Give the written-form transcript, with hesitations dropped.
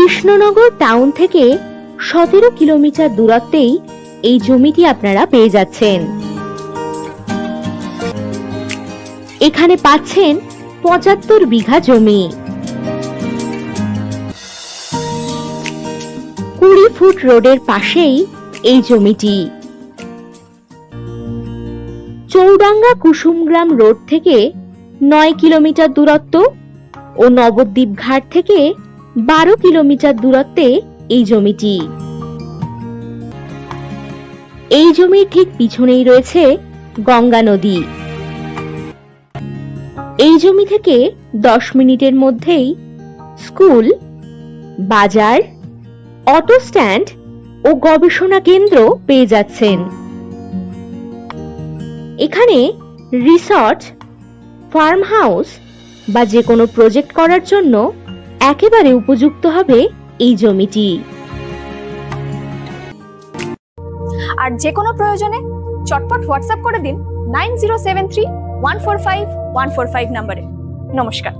Krishnanagar town থেকে 17 kilometre দূরত্বেই এই জমিটি আপনারা পেয়ে যাচ্ছেন। এখানে পাচ্ছেন 75 বিঘা জমি। 20 ফুট রোডের পাশেই এই জমিটি। চৌডাঙ্গা কুসুমগ্রাম রোড থেকে 9 কিলোমিটার দূরত্ব ও নবদ্বীপ ঘাট থেকে 12 কিলোমিটার দূরত্বে এই জমিটি। এই জমির ঠিক পিছনেই রয়েছে গঙ্গা নদী। এই জমি থেকে 10 মিনিটের মধ্যেই স্কুল, বাজার, অটো স্ট্যান্ড ও গবেষণা কেন্দ্র পেয়ে যাচ্ছেন। এখানে রিসর্ট, ফার্ম হাউস বা যে কোনো প্রজেক্ট করার জন্য একেবারে উপযুক্ত হবে এই জমিটি। আর যে কোনো প্রয়োজনে চটপট হোয়াটসঅ্যাপ করে দিন 9073145145 নম্বরে। নমস্কার।